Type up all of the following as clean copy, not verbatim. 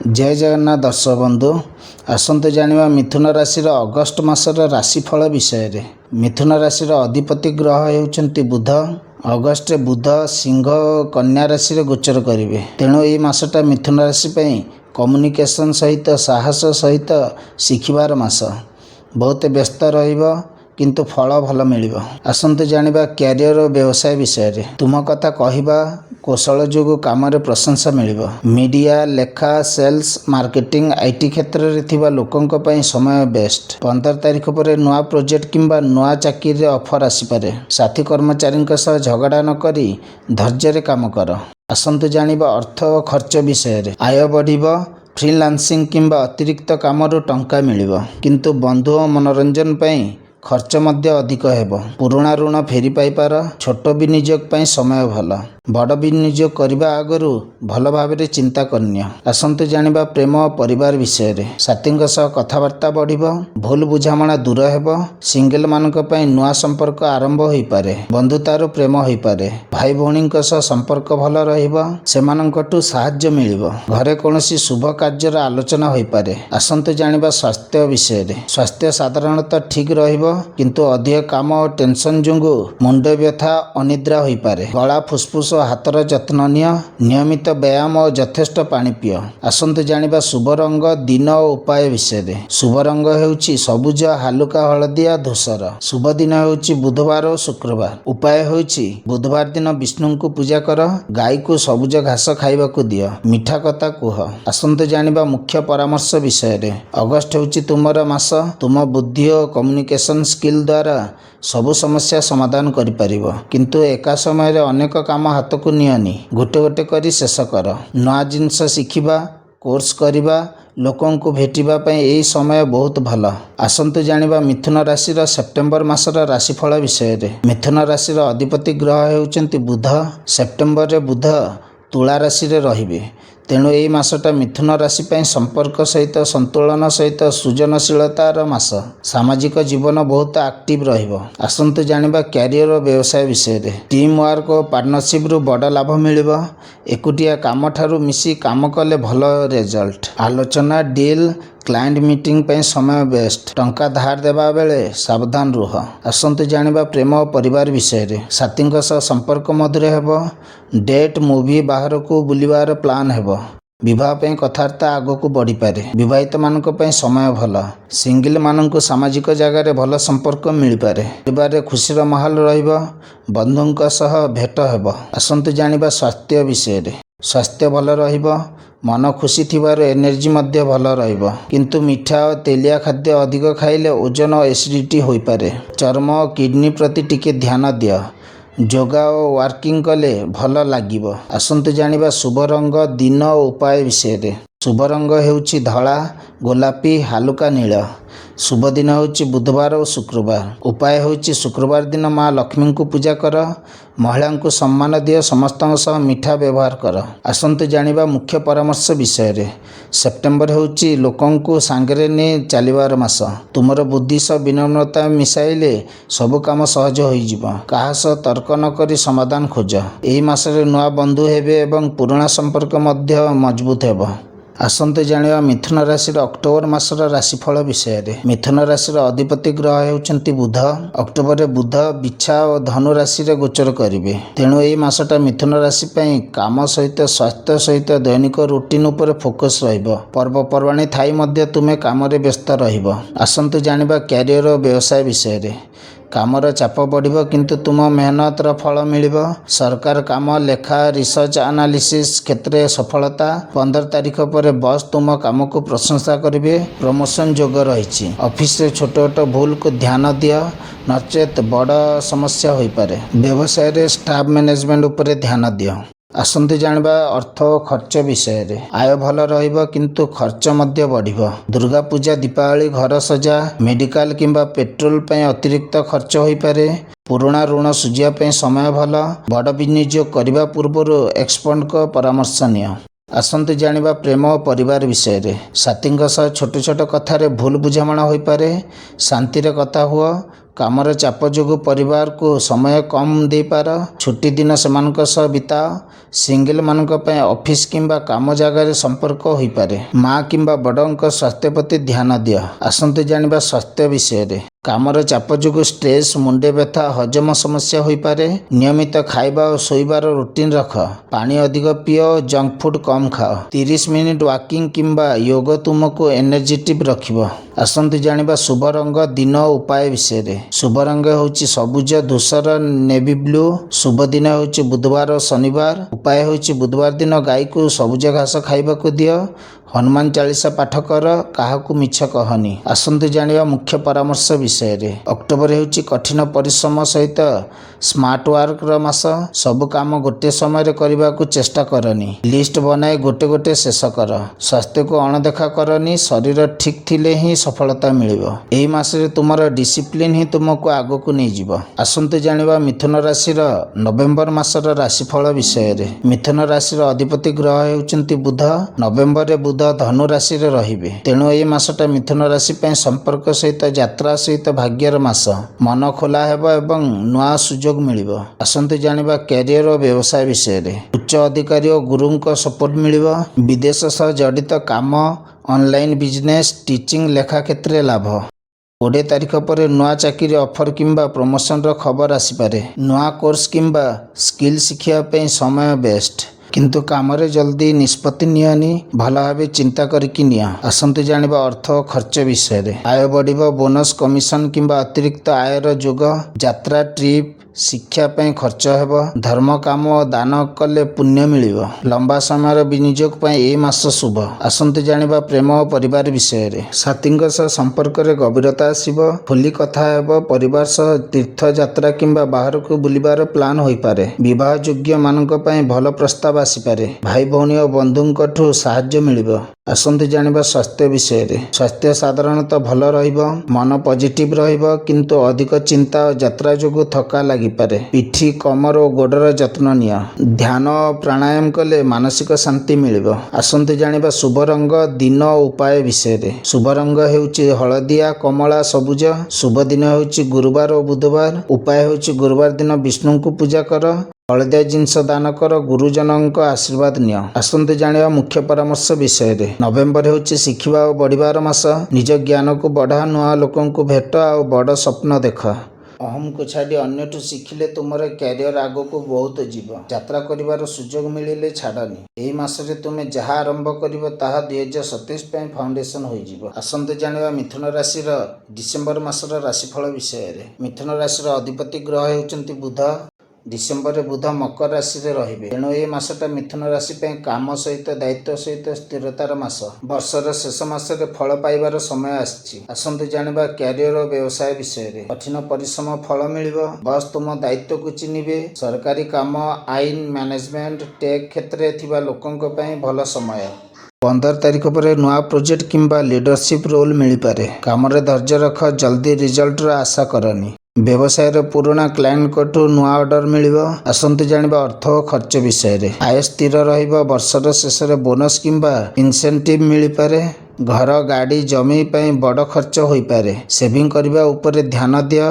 जय जगन्नाथ दर्शक बंधु आसंतु जानिबा मिथुन राशि अगस्ट मासर राशिफल विषय। मिथुन राशि अधिपति ग्रह हेउचंती बुध। अगस्ट बुध सिंह कन्या राशि गोचर करेंगे। तेणु यह मासटा मिथुन राशि कम्युनिकेशन सहित साहस सहित शिखिबार मास। बहुत व्यस्त रहिबो किंतु फल भल मिल। आसंतु जानिबा क्यारियर और व्यवसाय विषय। तुम कथा कहवा कौशल जो काम प्रशंसा मिल। मीडिया लेखा सेल्स मार्केटिंग आईटी क्षेत्र में थिबा लोकों पई समय बेस्ट। 15 तारीख पर नुआ प्रोजेक्ट किंबा नुआ चाकरी ऑफर आसीपारे। साथी कर्मचारी झगड़ा न करी धैर्य काम कर। आसंतु जानिबा अर्थ और खर्च विषय। आय बढ़िबो। फ्रीलांसिंग किंबा अतिरिक्त कामरू टंका मिलिबो किंतु बंधु और मनोरंजन पई खर्च मध्य अधिक हेबो। पुराणा ऋण फेरी पाइपार। छोट विनियोग पई समय भल। बड़ विनियोग करने आगरू भल भाव चिंता करनी। आसंतु जानिबा प्रेम और परिवार विषय। साथी कथबार्ता बढ़िबो। भूल बुझामणा दूर हेबो। सिंगल मानक पई नुआ संपर्क आरंभ होई पारे। बंधुतार प्रेम होई पारे। भाई भौणी संपर्क भल रहिबो। सेमानंकटू साहाय्य मिलिबो। घरे कोनोसी शुभ कार्यर आलोचना होई पारे। आसंतु जानिबा स्वास्थ्य विषय। स्वास्थ्य साधारणतः ठीक रहिबो किंतु अधिक काम और टेंशन जोगु मुंड व्यथा अनिद्रा होई पारे। गला फुसफुस और हाथर जत्न निय। नियमित व्यायाम और यथेष्ट पानी पिय। आसंतु जानिबा शुभ रंग दिन और उपाय विषय। शुभ रंग हेउची सबुज हालुका हलदिया धूसर। शुभ दिन हेउची बुधवार और शुक्रवार। उपाय हेउची बुधवार दिन विष्णु को पूजा कर। गाय को सबुज घास खाइबाकू दियो। मिठा कथा कुह। आसंतु जानिबा मुख्य परामर्श विषय। अगस्ट हेउची तुमर मास। तुम बुद्धि और कम्युनिकेशन स्किल द्वारा सबु समस्या समाधान करि परिबो किंतु एका समय रे अनेक काम हाथ को नियनी। गोटे गोटे करी शेष कर। नया जिनस शिखिबा कोर्स करिबा लोकों को भेटिबा पई एही समय बहुत भल। आसंतु जानिबा मिथुन राशि सेप्टेम्बर मासर राशिफल विषय। मिथुन राशि अधिपति ग्रह हेउचंती बुध। सेप्टेम्बर रे बुध तुला राशि रे रहिबे। तेणु यही मासटा मिथुन राशि संपर्क सहित संतुलन सहित सृजनशीलतार मास। सामाजिक जीवन बहुत एक्टिव रहिबो। आसंतु जानिबा क्यारियर और व्यवसाय विषय। टीम वर्क और पार्टनरशिप रु बड़ लाभ मिलिबो। एकुटिया काम ठारू मिसी काम कले भल रिजल्ट। आलोचना डील क्लाइंट मीटिंग पे समय बेस्ट। टंका धार देबा बेले सावधान रुह। आसंतु जानिबा प्रेम और परिवार विषय। साथी संपर्क मधुर हेबो। डेट मूवी बाहर को बुलिबार प्लान हेबो। विवाह पे कथार्था आग को बढ़ी पारे। विवाहित मानक पे समय भल। सिंगल मानक सामाजिक जगार भल संपर्क मिल पारे। परिवार खुशीर माहौल रहिबो। बंधुंक सह भेट हेबो। आसंतु जानिबा स्वास्थ्य विषय। स्वास्थ्य भल रहिबो। मन खुशी थिबार एनर्जी मध्य भल रहिबो किंतु मीठा और तेलिया खाद्य अधिक खाइले ओजन और एसिडिटी होई पारे। चर्म और किडनी प्रति टिके ध्यान दियो। योगा और वर्किंग कले भल लागिबो। आसंतु जानिबा शुभ रंग दिन और उपाय विषय। शुभ रंग हेउची धला गोलापी हालुका नील। शुभ दिन हेउची बुधवार और शुक्रवार। उपाय हेउची शुक्रवार दिन माँ लक्ष्मी को पूजा कर। महिला को सम्मान दियो। समस्त मिठा व्यवहार कर। आसंतु जानिबा मुख्य परामर्श विषय। सेप्टेम्बर हेउची लोकों को सांगरे ने चलिबार मास। तुमर बुद्धि सह विनम्रता मिसाइले सबु काम सहज होई जिवो। काहा सह तर्क न करी समाधान खोज। एही मासरे नुआ बंधु हेबे एवं पुराना संपर्क मध्य मजबूत हेबो। आसंतु जानिबा मिथुन राशि अक्टोबर मासर राशिफल विषय। मिथुन राशि अधिपति ग्रह हेउचंती बुध। अक्टोबर रे बुध बिछा और धनु राशि रे गोचर करिवे। तेणु एही मासटा मिथुन राशि काम सहित स्वास्थ्य सहित दैनिक रूटीन उपर फोकस रहिबो। पर्वपर्वाणी थाई मध्य तुमे काम रे व्यस्त रहिबो। आसंतु जानिबा क्यारियर और व्यवसाय विषय। कामर चाप बढ़िबो किंतु तुम मेहनतर फल मिलिबो। सरकार काम लेखा रिसर्च एनालिसिस क्षेत्र सफलता। 15 तारीख पर बस तुम काम को प्रशंसा करेंगे। प्रमोशन जोग रही। ऑफिस रे छोट छोट भूल को ध्यान दियो नचेत बड़ समस्या होई पारे। व्यवसाय रे स्टाफ मैनेजमेंट उपर ध्यान दियो। आसंतु जानिबा अर्थ और खर्च विषय। आय भल रहिबो किंतु खर्च मध्य बढ़िबो। दुर्गा पूजा दीपावली घर सजा मेडिकल किंबा पेट्रोल पे अतिरिक्त खर्च होई पारे। पुराणा ऋण सुझिया पे समय भल। बड़ विनियोग करने पूर्व एक्सपर्ट को परामर्श नियो। आसंतु जानिबा प्रेम और परिवार विषय। साथी छोट छोट कथार भूल बुझामणा होई पारे। शांति रे कथा हुआ। କାମର ଚାପ ଯୋଗୁଁ ପରିବାରକୁ ସମୟ କମ୍ ଦେଇପାର। ଛୁଟି ଦିନ ସେମାନଙ୍କ ସହ ବିତାଅ। ସିଙ୍ଗଲମାନଙ୍କ ପାଇଁ ଅଫିସ୍ କିମ୍ବା କାମ ଜାଗାରେ ସମ୍ପର୍କ ହୋଇପାରେ। ମା କିମ୍ବା ବଡ଼ଙ୍କ ସ୍ୱାସ୍ଥ୍ୟ ପ୍ରତି ଧ୍ୟାନ ଦିଅ। ଆସନ୍ତୁ ଜାଣିବା ସ୍ୱାସ୍ଥ୍ୟ ବିଷୟରେ। କାମର ଚାପ ଯୋଗୁଁ ଷ୍ଟ୍ରେସ୍, ମୁଣ୍ଡ ବ୍ୟଥା, ହଜମ ସମସ୍ୟା ହୋଇପାରେ। ନିୟମିତ ଖାଇବା ଓ ଶୋଇବାର ରୁଟିନ୍ ରଖ। ପାଣି ଅଧିକ ପିଅ ଓ ଜଙ୍କ ଫୁଡ୍ କମ୍ ଖାଅ। 30 ମିନିଟ୍ ୱାକିଂ କିମ୍ବା ଯୋଗ ତୁମକୁ ଏନର୍ଜେଟିକ୍ ରଖିବ। ଆସନ୍ତୁ ଜାଣିବା ଶୁଭ ରଙ୍ଗ, ଦିନ ଓ ଉପାୟ ବିଷୟରେ। ଶୁଭ ରଙ୍ଗ ହେଉଛି ସବୁଜ, ଧୂସର, ନେଭି ବ୍ଲୁ। ଶୁଭ ଦିନ ହେଉଛି ବୁଧବାର ଓ ଶନିବାର। ଉପାୟ ହେଉଛି ବୁଧବାର ଦିନ ଗାଈକୁ ସବୁଜ ଘାସ ଖାଇବାକୁ ଦିଅ। ହନୁମାନ ଚାଳିଶା ପାଠ କର। କାହାକୁ ମିଛ କହନି। ଆସନ୍ତୁ ଜାଣିବା ମୁଖ୍ୟ ପରାମର୍ଶ ବିଷୟରେ। ଅକ୍ଟୋବର ହେଉଛି କଠିନ ପରିଶ୍ରମ ସହିତ ସ୍ମାର୍ଟ ୱାର୍କର ମାସ। ସବୁ କାମ ଗୋଟିଏ ସମୟରେ କରିବାକୁ ଚେଷ୍ଟା କରନି। ଲିଷ୍ଟ ବନାଇ ଗୋଟେ ଗୋଟେ ଶେଷ କର। ସ୍ୱାସ୍ଥ୍ୟକୁ ଅଣଦେଖା କରନି। ଶରୀର ଠିକ୍ ଥିଲେ ହିଁ ସଫଳତା ମିଳିବ। ଏହି ମାସରେ ତୁମର ଡିସିପ୍ଲିନ୍ ହିଁ ତୁମକୁ ଆଗକୁ ନେଇଯିବ। ଆସନ୍ତୁ ଜାଣିବା ମିଥୁନ ରାଶିର ନଭେମ୍ବର ମାସର ରାଶିଫଳ ବିଷୟରେ। ମିଥୁନ ରାଶିର ଅଧିପତି ଗ୍ରହ ହେଉଛନ୍ତି ବୁଧ। ନଭେମ୍ବରରେ ବୁଧ ଧନୁ ରାଶିରେ ରହିବେ। ତେଣୁ ଏହି ମାସଟା ମିଥୁନ ରାଶି ପାଇଁ ସମ୍ପର୍କ ସହିତ, ଯାତ୍ରା ସହିତ ଭାଗ୍ୟର ମାସ। ମନ ଖୋଲା ହେବ ଏବଂ ନୂଆ ସୁଯୋଗ ମିଳିବ। ଆସନ୍ତୁ ଜାଣିବା କ୍ୟାରିୟର ଓ ବ୍ୟବସାୟ ବିଷୟରେ। ଉଚ୍ଚ ଅଧିକାରୀ ଓ ଗୁରୁଙ୍କ ସପୋର୍ଟ ମିଳିବ। ବିଦେଶ ସହ ଜଡ଼ିତ କାମ, ଅନଲାଇନ୍ ବିଜନେସ୍, ଟିଚିଂ, ଲେଖା କ୍ଷେତ୍ରରେ ଲାଭ। 20 ତାରିଖ ପରେ ନୂଆ ଚାକିରି ଅଫର କିମ୍ବା ପ୍ରମୋସନର ଖବର ଆସିପାରେ। ନୂଆ କୋର୍ସ କିମ୍ବା ସ୍କିଲ୍ ଶିଖିବା ପାଇଁ ସମୟ ବେଷ୍ଟ। କିନ୍ତୁ କାମରେ ଜଲ୍ଦି ନିଷ୍ପତ୍ତି ନିଅନି। ଭଲ ଭାବେ ଚିନ୍ତା କରିକି ନିଅ। ଆସନ୍ତୁ ଜାଣିବା ଅର୍ଥ ଓ ଖର୍ଚ୍ଚ ବିଷୟରେ। ଆୟ ବଢ଼ିବ। ବୋନସ୍, କମିଶନ କିମ୍ବା ଅତିରିକ୍ତ ଆୟର ଯୋଗ। ଯାତ୍ରା, ଟ୍ରିପ୍, ଶିକ୍ଷା ପାଇଁ ଖର୍ଚ୍ଚ ହେବ। ଧର୍ମ କାମ ଓ ଦାନ କଲେ ପୁଣ୍ୟ ମିଳିବ। ଲମ୍ବା ସମୟର ବିନିଯୋଗ ପାଇଁ ଏହି ମାସ ଶୁଭ। ଆସନ୍ତୁ ଜାଣିବା ପ୍ରେମ ଓ ପରିବାର ବିଷୟରେ। ସାଥୀଙ୍କ ସହ ସମ୍ପର୍କରେ ଗଭୀରତା ଆସିବ। ଖୋଲି କଥା ହେବ। ପରିବାର ସହ ତୀର୍ଥଯାତ୍ରା କିମ୍ବା ବାହାରକୁ ବୁଲିବାର ପ୍ଲାନ୍ ହୋଇପାରେ। ବିବାହ ଯୋଗ୍ୟ ମାନଙ୍କ ପାଇଁ ଭଲ ପ୍ରସ୍ତାବ ଆସିପାରେ। ଭାଇ ଭଉଣୀ ଓ ବନ୍ଧୁଙ୍କଠୁ ସାହାଯ୍ୟ ମିଳିବ। ଆସନ୍ତୁ ଜାଣିବା ସ୍ୱାସ୍ଥ୍ୟ ବିଷୟରେ। ସ୍ୱାସ୍ଥ୍ୟ ସାଧାରଣତଃ ଭଲ ରହିବ। ମନ ପଜିଟିଭ୍ ରହିବ, କିନ୍ତୁ ଅଧିକ ଚିନ୍ତା ଓ ଯାତ୍ରା ଯୋଗୁଁ ଥକା ଲାଗିପାରେ। ପିଠି, କମର ଓ ଗୋଡ଼ର ଯତ୍ନ ନିଅ। ଧ୍ୟାନ ଓ ପ୍ରାଣାୟାମ କଲେ ମାନସିକ ଶାନ୍ତି ମିଳିବ। ଆସନ୍ତୁ ଜାଣିବା ଶୁଭ ରଙ୍ଗ, ଦିନ ଓ ଉପାୟ ବିଷୟରେ। ଶୁଭ ରଙ୍ଗ ହେଉଛି ହଳଦିଆ, କମଳା, ସବୁଜ। ଶୁଭ ଦିନ ହେଉଛି ଗୁରୁବାର ଓ ବୁଧବାର। ଉପାୟ ହେଉଛି ଗୁରୁବାର ଦିନ ବିଷ୍ଣୁଙ୍କୁ ପୂଜା କର। ହଳଦିଆ ଜିନିଷ ଦାନ କର। ଗୁରୁଜନଙ୍କ ଆଶୀର୍ବାଦ ନିଅ। ଆସନ୍ତୁ ଜାଣିବା ମୁଖ୍ୟ ପରାମର୍ଶ ବିଷୟରେ। ନଭେମ୍ବର ହେଉଛି ଶିଖିବା ଓ ବଢ଼ିବାର ମାସ। ନିଜ ଜ୍ଞାନକୁ ବଢ଼ାଅ। ନୂଆ ଲୋକଙ୍କୁ ଭେଟ ଆଉ ବଡ଼ ସ୍ୱପ୍ନ ଦେଖ। ଅହମ୍କୁ ଛାଡ଼ି ଅନ୍ୟଠୁ ଶିଖିଲେ ତୁମର କ୍ୟାରିୟର ଆଗକୁ ବହୁତ ଯିବ। ଯାତ୍ରା କରିବାର ସୁଯୋଗ ମିଳିଲେ ଛାଡ଼ନି। ଏହି ମାସରେ ତୁମେ ଯାହା ଆରମ୍ଭ କରିବ ତାହା 2027 ପାଇଁ ଫାଉଣ୍ଡେସନ୍ ହୋଇଯିବ। ଆସନ୍ତୁ ଜାଣିବା ମିଥୁନ ରାଶିର ଡିସେମ୍ବର ମାସର ରାଶିଫଳ ବିଷୟରେ। ମିଥୁନ ରାଶିର ଅଧିପତି ଗ୍ରହ ହେଉଛନ୍ତି ବୁଧ। ଡିସେମ୍ବରରେ ବୁଧ ମକର ରାଶିରେ ରହିବେ। ତେଣୁ ଏହି ମାସଟା ମିଥୁନ ରାଶି ପାଇଁ କାମ ସହିତ, ଦାୟିତ୍ୱ ସହିତ ସ୍ଥିରତାର ମାସ। ବର୍ଷର ଶେଷ ମାସରେ ଫଳ ପାଇବାର ସମୟ ଆସିଛି। ଆସନ୍ତୁ ଜାଣିବା କ୍ୟାରିୟର ଓ ବ୍ୟବସାୟ ବିଷୟରେ। କଠିନ ପରିଶ୍ରମ ଫଳ ମିଳିବ। ବସ୍ ତୁମ ଦାୟିତ୍ୱକୁ ଚିହ୍ନିବେ। ସରକାରୀ କାମ, ଆଇନ, ମ୍ୟାନେଜମେଣ୍ଟ, ଟେକ୍ କ୍ଷେତ୍ରରେ ଥିବା ଲୋକଙ୍କ ପାଇଁ ଭଲ ସମୟ। 15 ତାରିଖ ପରେ ନୂଆ ପ୍ରୋଜେକ୍ଟ କିମ୍ବା ଲିଡରସିପ୍ ରୋଲ୍ ମିଳିପାରେ। କାମରେ ଧୈର୍ଯ୍ୟ ରଖ। ଜଲ୍ଦି ରିଜଲ୍ଟର ଆଶା କରନି। ବ୍ୟବସାୟର ପୁରୁଣା କ୍ଲାଏଣ୍ଟଙ୍କଠୁ ନୂଆ ଅର୍ଡର ମିଳିବ। ଆସନ୍ତୁ ଜାଣିବା ଅର୍ଥ ଓ ଖର୍ଚ୍ଚ ବିଷୟରେ। ଆୟ ସ୍ଥିର ରହିବ। ବର୍ଷର ଶେଷରେ ବୋନସ୍ କିମ୍ବା ଇନସେଣ୍ଟିଭ୍ ମିଳିପାରେ। ଘର, ଗାଡ଼ି, ଜମି ପାଇଁ ବଡ଼ ଖର୍ଚ୍ଚ ହୋଇପାରେ। ସେଭିଂ କରିବା ଉପରେ ଧ୍ୟାନ ଦିଅ।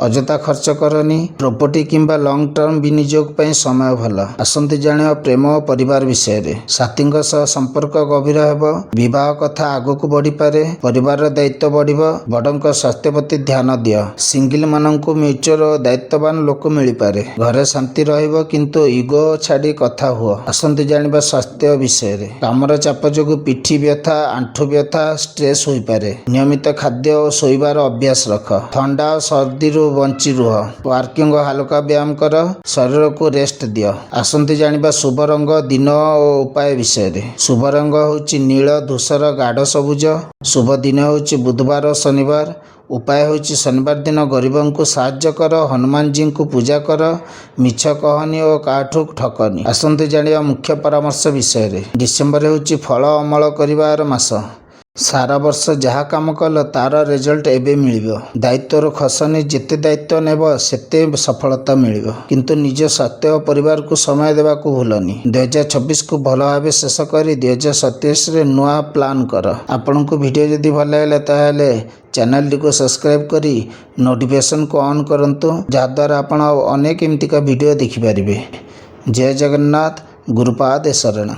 ଅଯଥା ଖର୍ଚ୍ଚ କରନି। ପ୍ରପର୍ଟି କିମ୍ବା ଲଙ୍ଗ ଟର୍ମ ବିନିଯୋଗ ପାଇଁ ସମୟ ଭଲ। ଆସନ୍ତୁ ଜାଣିବା ପ୍ରେମ ଓ ପରିବାର ବିଷୟରେ। ସାଥୀଙ୍କ ସହ ସମ୍ପର୍କ ଗଭୀର ହେବ। ବିବାହ କଥା ଆଗକୁ ବଢ଼ିପାରେ। ପରିବାରର ଦାୟିତ୍ୱ ବଢ଼ିବ। ବଡ଼ଙ୍କ ସ୍ୱାସ୍ଥ୍ୟ ପ୍ରତି ଧ୍ୟାନ ଦିଅ। ସିଙ୍ଗଲ ମାନଙ୍କୁ ମ୍ୟୁଚୁଆଲ ଓ ଦାୟିତ୍ୱବାନ ଲୋକ ମିଳିପାରେ। ଘରେ ଶାନ୍ତି ରହିବ, କିନ୍ତୁ ଇଗୋ ଛାଡ଼ି କଥା ହୁଅ। ଆସନ୍ତୁ ଜାଣିବା ସ୍ୱାସ୍ଥ୍ୟ ବିଷୟରେ। କାମର ଚାପ ଯୋଗୁଁ ପିଠି ବ୍ୟଥା, ଆଣ୍ଠୁ ବ୍ୟଥା, ଷ୍ଟ୍ରେସ୍ ହୋଇପାରେ। ନିୟମିତ ଖାଦ୍ୟ ଓ ଶୋଇବାର ଅଭ୍ୟାସ ରଖ। ଥଣ୍ଡା ଓ ସର୍ଦ୍ଦିରୁ ବଞ୍ଚି ରୁହ। ୱାର୍କିଂ ଓ ହାଲକା ବ୍ୟାୟାମ କର। ଶରୀରକୁ ରେଷ୍ଟ ଦିଅ। ଆସନ୍ତୁ ଜାଣିବା ଶୁଭ ରଙ୍ଗ, ଦିନ ଓ ଉପାୟ ବିଷୟରେ। ଶୁଭ ରଙ୍ଗ ହେଉଛି ନୀଳ, ଧୂସର, ଗାଢ଼ ସବୁଜ। ଶୁଭ ଦିନ ହେଉଛି ବୁଧବାର ଓ ଶନିବାର। ଉପାୟ ହେଉଛି ଶନିବାର ଦିନ ଗରିବଙ୍କୁ ସାହାଯ୍ୟ କର। ହନୁମାନଜୀଙ୍କୁ ପୂଜା କର। ମିଛ କହନି ଓ କାହାଠୁ ଠକନି। ଆସନ୍ତୁ ଜାଣିବା ମୁଖ୍ୟ ପରାମର୍ଶ ବିଷୟରେ। ଡିସେମ୍ବର ହେଉଛି ଫଳ ଅମଳ କରିବାର ମାସ। ସାରା ବର୍ଷ ଯାହା କାମ କଲ ତାର ରେଜଲ୍ଟ ଏବେ ମିଳିବ। ଦାୟିତ୍ୱର ଖସନି ଯେତେ ଦାୟିତ୍ୱ ନେବ ସେତେ ସଫଳତା ମିଳିବ। କିନ୍ତୁ ନିଜ ସ୍ୱାସ୍ଥ୍ୟ ଓ ପରିବାରକୁ ସମୟ ଦେବାକୁ ଭୁଲନି। 2026କୁ ଭଲ ଭାବେ ଶେଷ କରି 2027ରେ ନୂଆ ପ୍ଲାନ୍ କର। ଆପଣଙ୍କୁ ଭିଡ଼ିଓ ଯଦି ଭଲ ଲାଗିଲା ତାହେଲେ ଚ୍ୟାନେଲଟିକୁ ସବସ୍କ୍ରାଇବ୍ କରି ନୋଟିଫିକେସନକୁ ଅନ୍ କରନ୍ତୁ, ଯାହାଦ୍ୱାରା ଆପଣ ଅନେକ ଏମିତିକା ଭିଡ଼ିଓ ଦେଖିପାରିବେ। ଜୟ ଜଗନ୍ନାଥ। ଗୁରୁପାଦ ଶରଣ।